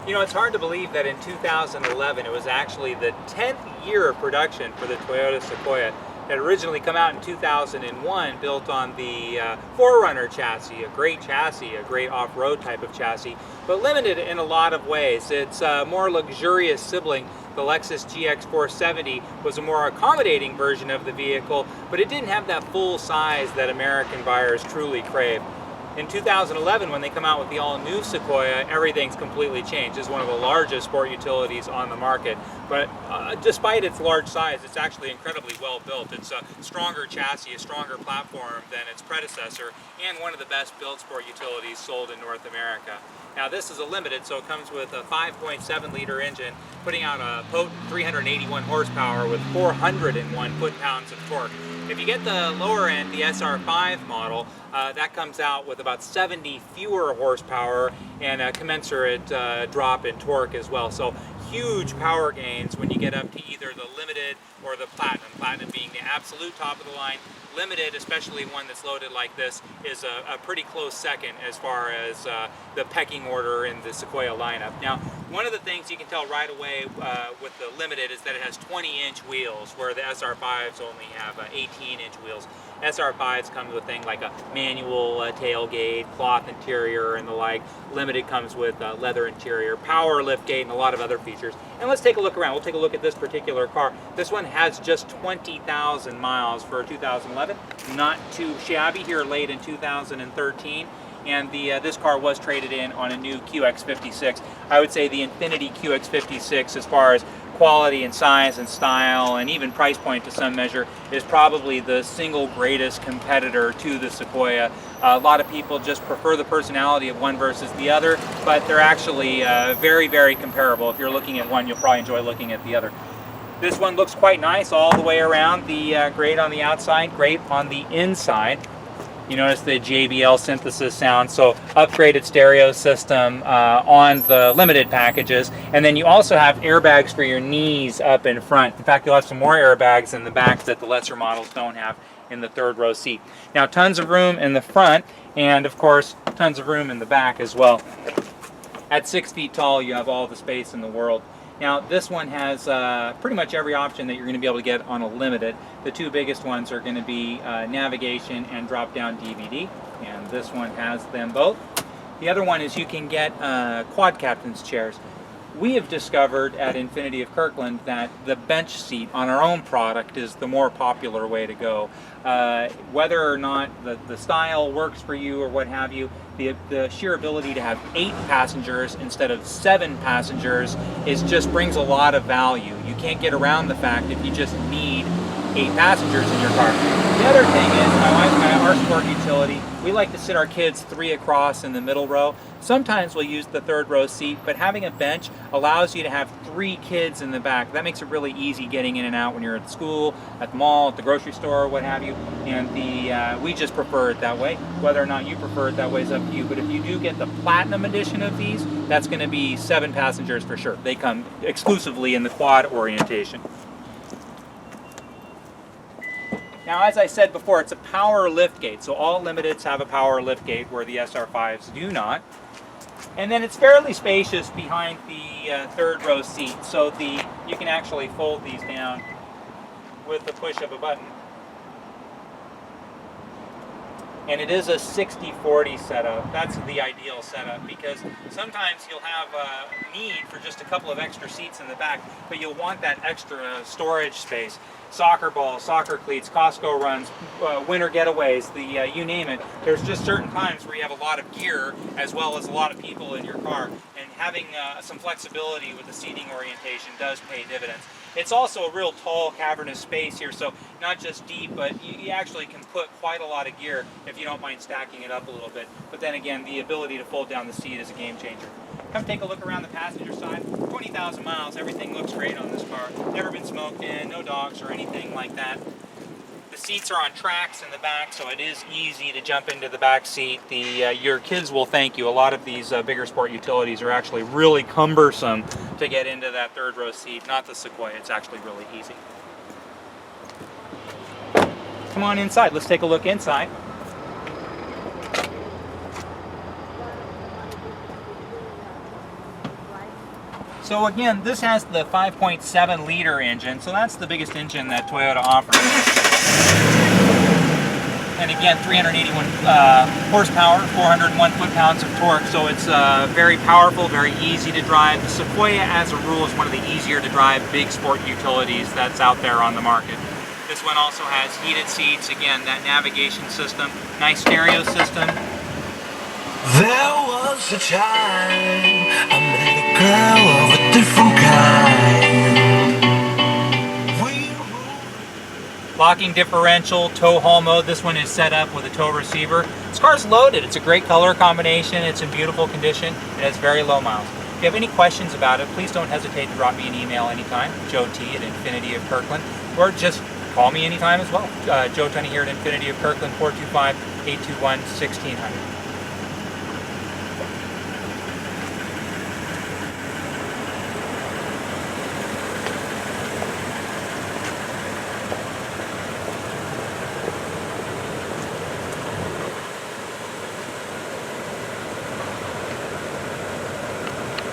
You know, it's hard to believe that in 2011 it was actually the 10th year of production for the Toyota Sequoia. It had originally come out in 2001, built on the 4Runner chassis, a great off-road type of chassis, but limited in a lot of ways. Its more luxurious sibling, the Lexus GX470, was a more accommodating version of the vehicle, but it didn't have that full size that American buyers truly crave. In 2011, when they come out with the all-new Sequoia, everything's completely changed. It's one of the largest sport utilities on the market. But despite its large size, it's actually incredibly well built. It's a stronger chassis, a stronger platform than its predecessor, and one of the best built sport utilities sold in North America. Now this is a limited, so it comes with a 5.7 liter engine, putting out a potent 381 horsepower with 401 foot-pounds of torque. If you get the lower end, the SR5 model, that comes out with about 70 fewer horsepower and a commensurate drop in torque as well. So huge power gains when you get up to either the limited or the platinum. Platinum being the absolute top of the line. Limited, especially one that's loaded like this, is a pretty close second as far as the pecking order in the Sequoia lineup. Now, one of the things you can tell right away with the Limited is that it has 20-inch wheels, where the SR5s only have 18-inch wheels. SR5s come with things like a manual tailgate, cloth interior, and the like. Limited comes with leather interior, power liftgate, and a lot of other features. And let's take a look around. We'll take a look at this particular car. This one has just 20,000 miles for 2011. Not too shabby here late in 2013. And this car was traded in on a new QX56. I would say the Infiniti QX56, as far as quality and size and style and even price point to some measure, is probably the single greatest competitor to the Sequoia. A lot of people just prefer the personality of one versus the other, but they're actually very, very comparable. If you're looking at one, you'll probably enjoy looking at the other. This one looks quite nice all the way around. The great on the outside, great on the inside. You notice the JBL synthesis sound, so upgraded stereo system on the Limited packages. And then you also have airbags for your knees up in front. In fact, you'll have some more airbags in the back that the lesser models don't have in the third row seat. Now, tons of room in the front, and of course, tons of room in the back as well. At 6 feet tall, you have all the space in the world. Now, this one has pretty much every option that you're going to be able to get on a Limited. The two biggest ones are going to be navigation and drop-down DVD, and this one has them both. The other one is you can get quad captain's chairs. We have discovered at Infiniti of Kirkland that the bench seat on our own product is the more popular way to go. Whether or not the style works for you or what have you, the sheer ability to have 8 passengers instead of 7 passengers just brings a lot of value. You can't get around the fact if you just need 8 passengers in your car. The other thing is, my wife and I, our sport utility, we like to sit our kids 3 across in the middle row. Sometimes we'll use the third row seat, but having a bench allows you to have 3 kids in the back. That makes it really easy getting in and out when you're at school, at the mall, at the grocery store, what have you. And we just prefer it that way. Whether or not you prefer it that way is up to you. But if you do get the Platinum edition of these, that's going to be 7 passengers for sure. They come exclusively in the quad orientation. Now, as I said before, it's a power liftgate, so all Limiteds have a power liftgate where the SR5s do not. And then it's fairly spacious behind the third row seat, so you can actually fold these down with the push of a button. And it is a 60-40 setup. That's the ideal setup, because sometimes you'll have a need for just a couple of extra seats in the back, but you'll want that extra storage space. Soccer balls, soccer cleats, Costco runs, winter getaways, you name it. There's just certain times where you have a lot of gear as well as a lot of people in your car, and having some flexibility with the seating orientation does pay dividends. It's also a real tall, cavernous space here, so not just deep, but you actually can put quite a lot of gear if you don't mind stacking it up a little bit. But then again, the ability to fold down the seat is a game changer. Come take a look around the passenger side. 20,000 miles, everything looks great on this car. Never been smoked in, no dogs or anything like that. The seats are on tracks in the back, so it is easy to jump into the back seat. Your kids will thank you. A lot of these bigger sport utilities are actually really cumbersome to get into that third row seat. Not the Sequoia, it's actually really easy. Come on inside, let's take a look inside. So again, this has the 5.7 liter engine, so that's the biggest engine that Toyota offers. And again, 381 horsepower, 401 foot-pounds of torque, so it's very powerful, very easy to drive. The Sequoia, as a rule, is one of the easier to drive big sport utilities that's out there on the market. This one also has heated seats, again, that navigation system, nice stereo system. There was a time I met a girl of a different kind. Locking differential, tow haul mode. This one is set up with a tow receiver. This car's loaded. It's a great color combination. It's in beautiful condition. It has very low miles. If you have any questions about it, please don't hesitate to drop me an email anytime, Joe T at Infiniti of Kirkland, or just call me anytime as well. Joe Tunney here at Infiniti of Kirkland, 425-821-1600.